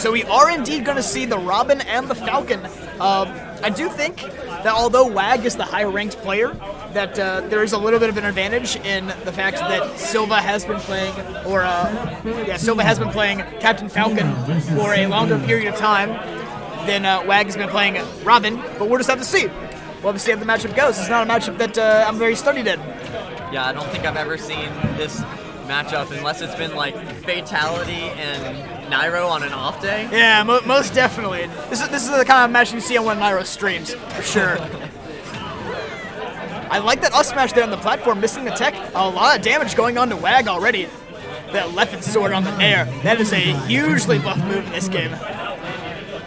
So we are indeed going to see the Robin and the Falcon. I do think that although WAG is the higher-ranked player, that there is a little bit of an advantage in the fact that Silva has been playing, Silva has been playing Captain Falcon for a longer period of time than WAG has been playing Robin, but we'll just have to see. We'll have to see how the matchup goes. It's not a matchup that I'm very studied in. Yeah, I don't think I've ever seen this matchup unless it's been like Fatality and Nairo on an off day. Yeah, most definitely. This is the kind of match you see on one of Nairo's streams, for sure. I like that up smash there on the platform, missing the tech. A lot of damage going on to WAG already. That left sword on the air. That is a hugely buff move in this game.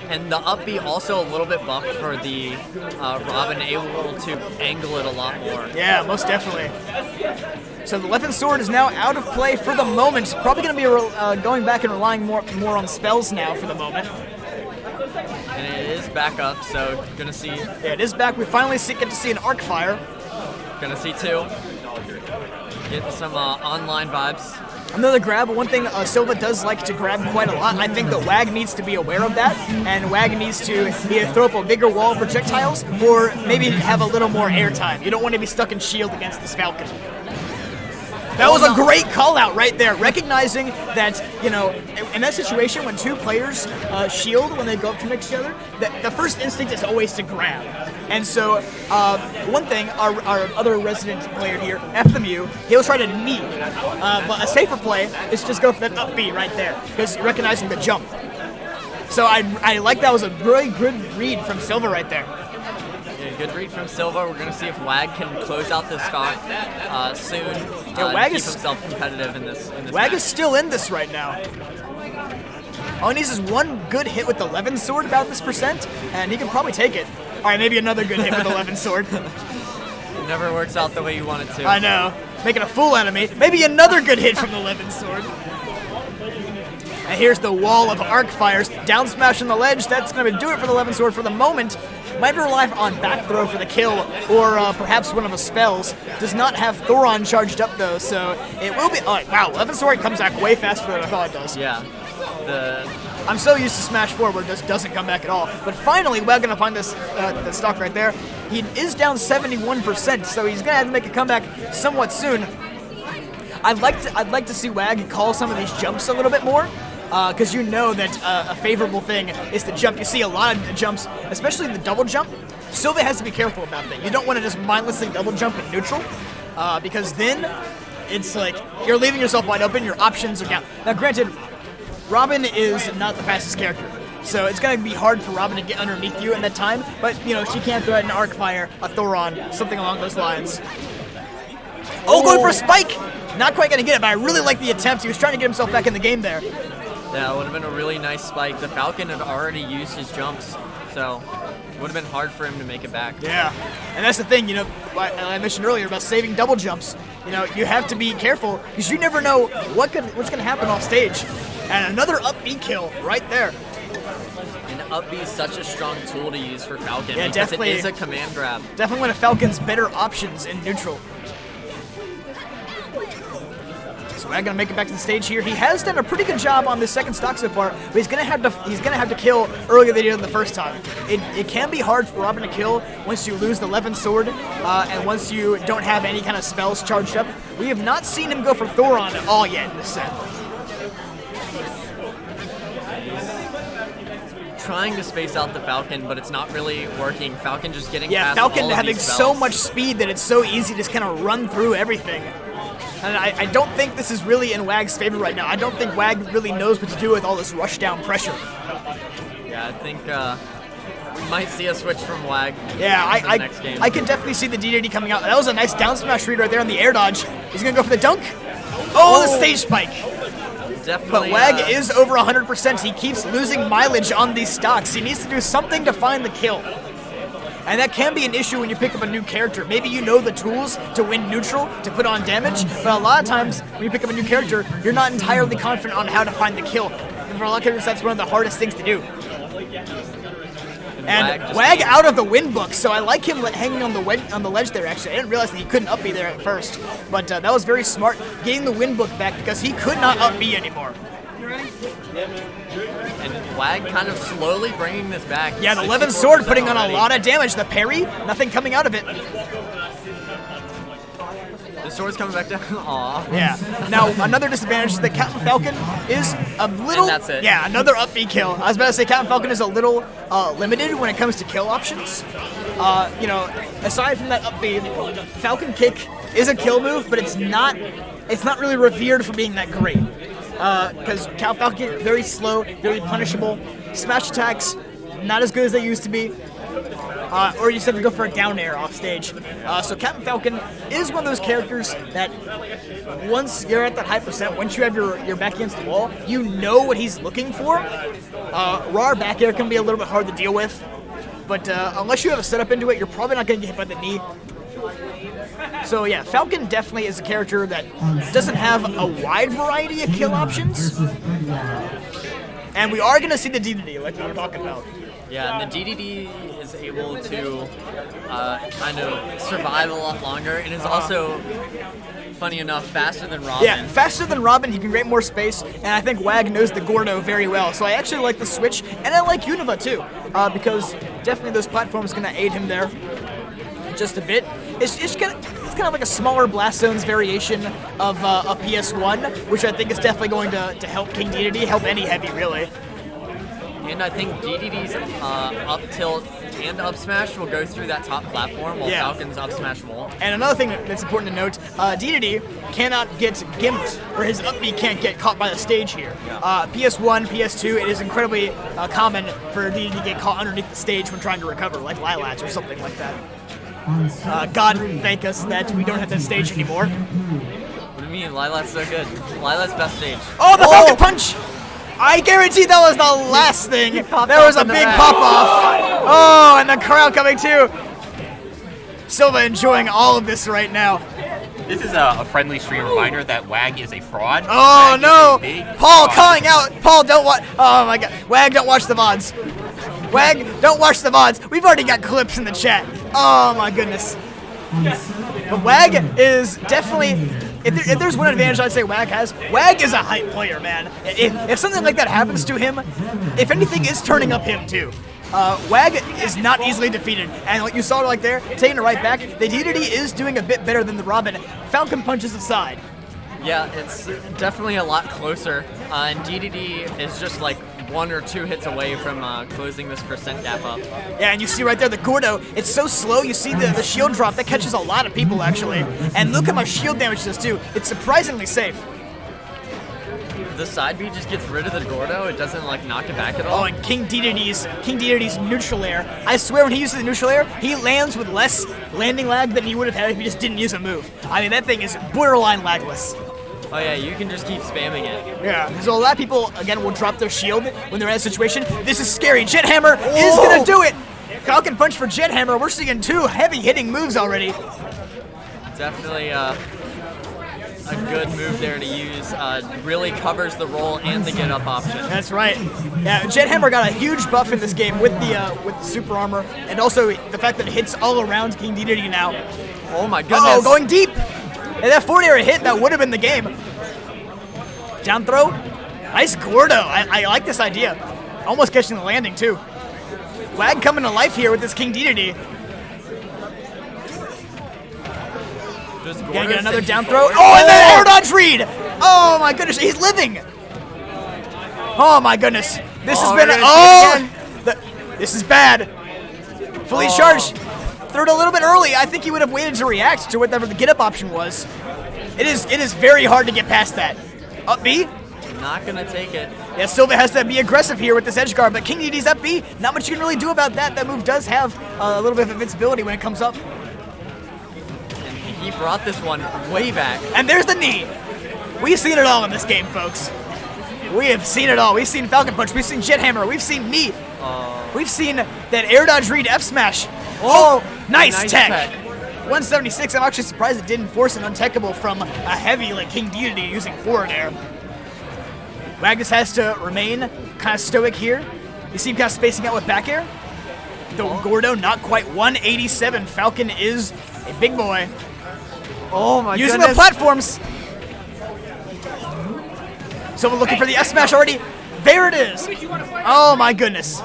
And the up B also a little bit buffed for the Robin, able to angle it a lot more. Yeah, most definitely. So the left sword is now out of play for the moment. Probably going to be going back and relying more on spells now for the moment. And it is back up, so gonna see. Yeah, it is back. We finally get to see an arc fire. Gonna see two. Getting some online vibes. Another grab. One thing Silva does like to grab quite a lot. I think that WAG needs to be aware of that, and WAG needs to either throw up a bigger wall of projectiles or maybe have a little more airtime. You don't want to be stuck in shield against this Falcon. That was a great call out right there, recognizing that, you know, in that situation when two players shield when they go up to each other, the first instinct is always to grab. And so, one thing, our other resident player here, FMU, he'll try to knee. But a safer play is just go for that up B right there, because you're recognizing the jump. So I like that was a really good read from Silva right there. Yeah, good read from Silva. We're going to see if WAG can close out this stock soon. Yeah, WAG keep is himself competitive in this WAG match. is still in this right now. All he needs is one good hit with the 11 sword about this percent, and he can probably take it. All right, maybe another good hit with the 11 sword. It never works out the way you want it to. I know. Making a fool out of me. Maybe another good hit from the 11 sword. And here's the wall of arc fires. Down smash on the ledge. That's going to do it for the 11 sword for the moment. Might rely on back throw for the kill, or perhaps one of the spells. Does not have Thoron charged up though, so it will be. Oh, wow, 11 sword comes back way faster than I thought it does. Yeah. I'm so used to Smash 4 where this doesn't come back at all. But finally, we're going to find this the stock right there. He is down 71%, so he's going to have to make a comeback somewhat soon. I'd like to see WAG call some of these jumps a little bit more, because you know that a favorable thing is the jump. You see a lot of jumps, especially the double jump. Silva has to be careful about that. You don't want to just mindlessly double jump in neutral, because then it's like you're leaving yourself wide open, your options are down. Now granted, Robin is not the fastest character, so it's going to be hard for Robin to get underneath you in that time, but, you know, she can throw out an arc fire, a Thoron, something along those lines. Oh, going for a spike! Not quite going to get it, but I really like the attempt. He was trying to get himself back in the game there. Yeah, it would have been a really nice spike. The Falcon had already used his jumps, so it would have been hard for him to make it back. Yeah, and that's the thing, you know, I mentioned earlier about saving double jumps. You know, you have to be careful, because you never know what's going to happen off stage. And another up B kill right there. And up B is such a strong tool to use for Falcon, yeah, because definitely, it is a command grab. Definitely one of Falcon's better options in neutral. So WAG gonna make it back to the stage here. He has done a pretty good job on this second stock so far, but he's gonna have to kill earlier than he did the first time. It can be hard for Robin to kill once you lose the 11 sword, and once you don't have any kind of spells charged up. We have not seen him go for Thoron at all yet in this set. Trying to space out the Falcon, but it's not really working. Falcon just getting past Falcon all of having these so spells. much speed that it's so easy to just kind of run through everything. And I don't think this is really in WAG's favor right now. I don't think WAG really knows what to do with all this rush down pressure. Yeah, I think we might see a switch from WAG. Yeah, the next game. I can definitely see the DDD coming out. That was a nice down smash read right there on the air dodge. He's gonna go for the dunk. Oh, the stage spike. Definitely, But WAG is over 100%. He keeps losing mileage on these stocks. He needs to do something to find the kill. And that can be an issue when you pick up a new character. Maybe you know the tools to win neutral, to put on damage, but a lot of times when you pick up a new character, you're not entirely confident on how to find the kill. And for a lot of characters, that's one of the hardest things to do. And WAG out of the win book, so I like him hanging on the ledge there, actually. I didn't realize that he couldn't up B there at first, but that was very smart, getting the win book back because he could not up B anymore. And Wag kind of slowly bringing this back. Yeah, the 11 sword putting on already. a lot of damage. The parry, nothing coming out of it. The sword's coming back down. Aw. Yeah. Now, another disadvantage is that Captain Falcon is a little... And that's it. Yeah, another up B kill. I was about to say Captain Falcon is a little limited when it comes to kill options. You know, aside from that up B, Falcon Kick is a kill move, but it's not really revered for being that great. Because Falcon, very slow, very punishable. Smash attacks, not as good as they used to be. Or you just have to go for a down air off stage. So Captain Falcon is one of those characters that once you're at that high percent, once you have your back against the wall, you know what he's looking for. Raw back air can be a little bit hard to deal with, but unless you have a setup into it, you're probably not going to get hit by the knee. So yeah, Falcon definitely is a character that doesn't have a wide variety of kill options. And we are going to see the DDD, like we were talking about. Yeah, and the DDD is able to kind of survive a lot longer, and is also, funny enough, faster than Robin. Yeah, faster than Robin, he can create more space, and I think Wag knows the Gordo very well. So I actually like the switch, and I like Unova too, because definitely those platforms going to aid him there just a bit. It's kind of like a smaller Blast Zones variation of a PS1, which I think is definitely going to help King Dedede, help any heavy really. And I think DDD's up tilt and up smash will go through that top platform, while Falcon's up smash won't. And another thing that's important to note, Dedede cannot get gimped, or his up B can't get caught by the stage here. PS1, PS2, it is incredibly common for Dedede to get caught underneath the stage when trying to recover, like Lilatch or something like that. God thank us that we don't have that stage anymore. What do you mean? Lilat's so good. Lilat's best stage. Oh, the Falcon Punch! I guarantee that was the last thing. There was a big pop-off. Oh, and the crowd coming too. Silva enjoying all of this right now. This is a friendly stream reminder that Wag is a fraud. Oh, Wag no. is a big Paul fraud. calling out. Paul, don't watch. Oh, my God. Wag, don't watch the VODs. Wag, don't watch the VODs. We've already got clips in the chat. Oh, my goodness. But Wag is definitely... If there's one advantage I'd say Wag has, Wag is a hype player, man. If something like that happens to him, if anything, it's turning up him too. Wag is not easily defeated, and like you saw right there, taking it right back, the DDD is doing a bit better than the Robin. Falcon punches aside. Yeah, it's definitely a lot closer, and DDD is just like 1 or 2 hits away from closing this percent gap up. Yeah, and you see right there the Gordo, it's so slow, you see the shield drop, that catches a lot of people actually. And look at my shield damage does too, it's surprisingly safe. The side B just gets rid of the Gordo, it doesn't like knock it back at all. Oh, and King Dedede's neutral air. I swear when he uses the neutral air, he lands with less landing lag than he would have had if he just didn't use a move. I mean, that thing is borderline lagless. Oh yeah, you can just keep spamming it. Yeah, so a lot of people, again, will drop their shield when they're in a situation. This is scary. Jet Hammer is going to do it. Falcon Punch for Jet Hammer. We're seeing 2 heavy-hitting moves already. Definitely a good move there to use. Really covers the roll and the get-up option. That's right. Yeah, Jet Hammer got a huge buff in this game with the super armor, and also the fact that it hits all around King Dedede now. Oh my goodness. Oh, going deep. And that forward air hit, that would have been the game. Down throw. Nice Gordo. I like this idea. Almost catching the landing, too. Wag coming to life here with this King Dedede. Gonna get another down throw. Oh, and then air dodge read. Oh, my goodness. He's living. Oh, my goodness. This has been... Oh, this is bad. Fully charged. Threw it a little bit early. I think he would have waited to react to whatever the get-up option was. It is very hard to get past that. Up B. Not gonna take it. Yeah, Silva has to be aggressive here with this edge guard, but King Dedede's up B. Not much you can really do about that. That move does have a little bit of invincibility when it comes up. And he brought this one way back. And there's the knee. We've seen it all in this game, folks. We have seen it all. We've seen Falcon Punch. We've seen Jet Hammer. We've seen knee. We've seen that air dodge read F smash. Oh, nice tech. 176. I'm actually surprised it didn't force an untechable from a heavy like King Dedede using forward air. Magnus has to remain kind of stoic here. You see him kind of spacing out with back air. Though Gordo not quite 187. Falcon is a big boy. Oh my Using goodness. the platforms. Silva looking for the F smash already. There it is. Oh my goodness.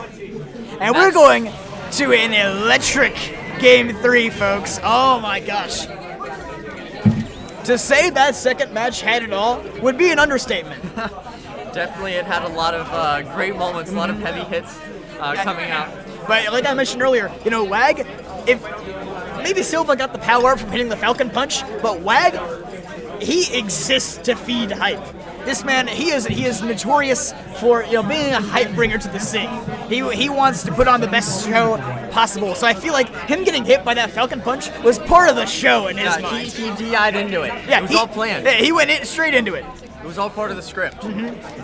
And we're going to an electric game 3, folks. Oh my gosh. To say that second match had it all would be an understatement. Definitely, it had a lot of great moments, a lot of heavy hits coming out. But like I mentioned earlier, you know, Wag, if maybe Silva got the power from hitting the Falcon Punch, but Wag, he exists to feed hype. This man, he is notorious for, you know, being a hype bringer to the scene. He wants to put on the best show possible. So I feel like him getting hit by that Falcon Punch was part of the show in his mind. He DI'd into it. Yeah, it was all planned. Yeah, he went straight into it. It was all part of the script.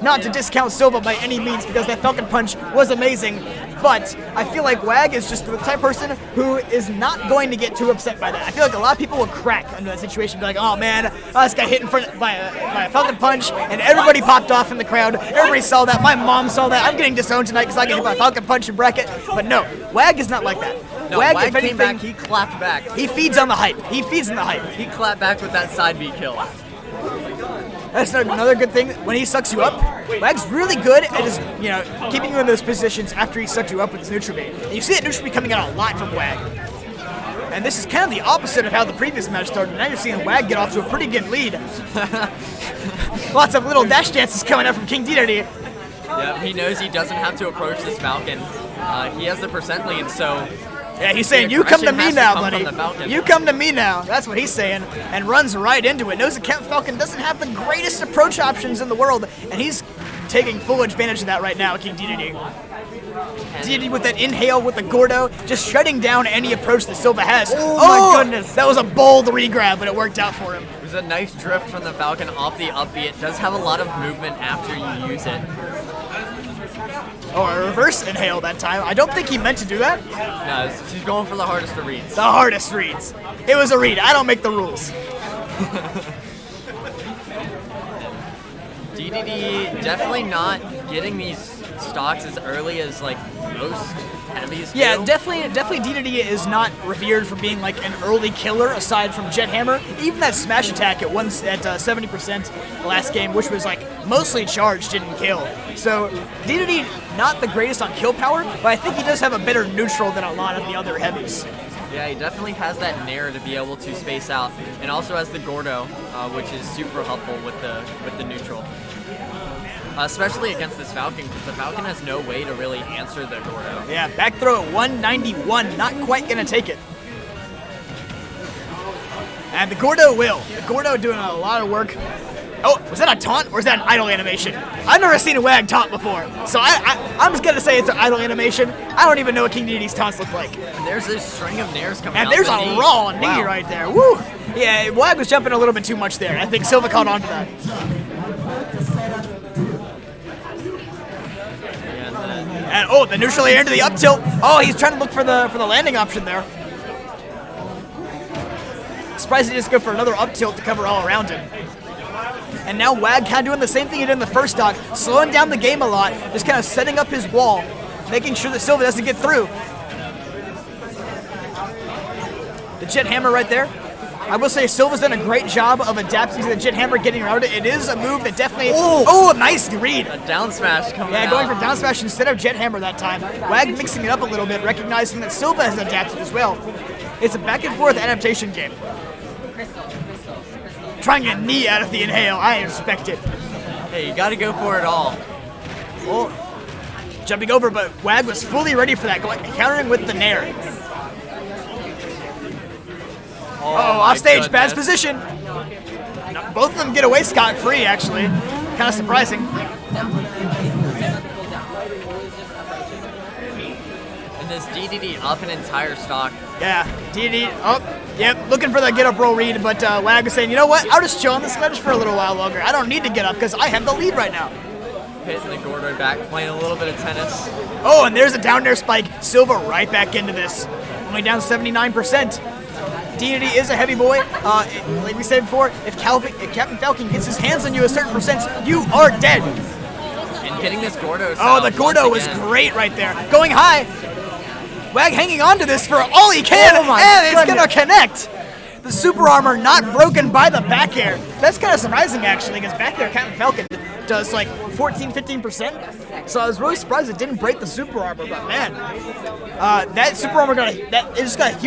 Not to discount Silva by any means, because that Falcon Punch was amazing, but I feel like Wag is just the type of person who is not going to get too upset by that. I feel like a lot of people would crack under that situation, be like, oh man, this guy hit in front by a Falcon Punch, and everybody popped off in the crowd. Everybody saw that. My mom saw that. I'm getting disowned tonight because I got hit by a Falcon Punch in bracket. But no, Wag is not like that. No, Wag if anything, came back, he clapped back. He feeds on the hype. He feeds on the hype. He clapped back with that side B kill. That's another good thing. When he sucks you up, Wag's really good at just, you know, keeping you in those positions after he sucked you up with his neutral bait. And you see that neutral bait coming out a lot from Wag. And this is kind of the opposite of how the previous match started. Now you're seeing Wag get off to a pretty good lead. Lots of little dash dances coming out from King Dedede. Yeah, he knows he doesn't have to approach this Falcon. He has the percent lead, so... Yeah, he's saying, you come to me now, buddy. You come to me now. That's what he's saying. And runs right into it. Knows the Falcon doesn't have the greatest approach options in the world. And he's taking full advantage of that right now, King Dedede. Dedede with that inhale with the Gordo, just shutting down any approach that Silva has. Oh my goodness. That was a bold regrab, but it worked out for him. It was a nice drift from the Falcon off the up B. It does have a lot of movement after you use it. Oh, a reverse inhale that time. I don't think he meant to do that. No, she's going for the hardest of reads. The hardest reads. It was a read. I don't make the rules. Dedede definitely not getting these stocks as early as like most heavies do. Yeah, definitely Dedede is not revered for being like an early killer aside from Jet Hammer. Even that smash attack at 70% last game, which was like mostly charged, didn't kill. So Dedede not the greatest on kill power, but I think he does have a better neutral than a lot of the other heavies. Yeah, he definitely has that nair to be able to space out, and also has the Gordo, which is super helpful with the neutral. Especially against this Falcon, because the Falcon has no way to really answer the Gordo. Yeah, back throw at 191, not quite gonna take it. And the Gordo will. The Gordo doing a lot of work. Oh, was that a taunt or is that an idle animation? I've never seen a Wag taunt before, so I'm just gonna say it's an idle animation. I don't even know what King Dedede's taunts look like. And there's this string of nairs coming out. And there's a raw knee right there. Woo! Yeah, Wag was jumping a little bit too much there. I think Silva caught on to that. And oh, the neutral air into the up tilt. Oh, he's trying to look for the landing option there. Surprised he just go for another up tilt to cover all around him. And now Wag kind of doing the same thing he did in the first stock, slowing down the game a lot, just kind of setting up his wall, making sure that Silva doesn't get through. The Jet Hammer right there. I will say Silva's done a great job of adapting to the Jet Hammer, getting around it. It is a move that definitely... Oh, a nice read. A down smash coming out. Yeah, going for down smash instead of Jet Hammer that time. Wag mixing it up a little bit, recognizing that Silva has adapted as well. It's a back and forth adaptation game. Trying to get knee out of the inhale. I respect it. Hey, you gotta go for it all. Oh, jumping over, but Wag was fully ready for that, countering with the nair. Oh, off stage, bad position. No, both of them get away scot-free, actually. Kind of surprising. And this Dedede up an entire stock. Yeah, Dedede up. Yep, looking for the get-up roll read, but Wag is saying, you know what? I'll just chill on this ledge for a little while longer. I don't need to get up because I have the lead right now. Hitting the Gordo back, playing a little bit of tennis. Oh, and there's a down air spike. Silva right back into this. Only down 79%. Dedede is a heavy boy. Like we said before, if Captain Falcon gets his hands on you a certain percent, you are dead. And getting this Gordo. Oh, the Gordo was great right there. Going high. Wag hanging on to this for all he can, and it's going to connect. the super armor not broken by the back air. That's kind of surprising, actually, because back air Captain Falcon does like 14-15%. So I was really surprised it didn't break the super armor, but man, that super armor it just got a huge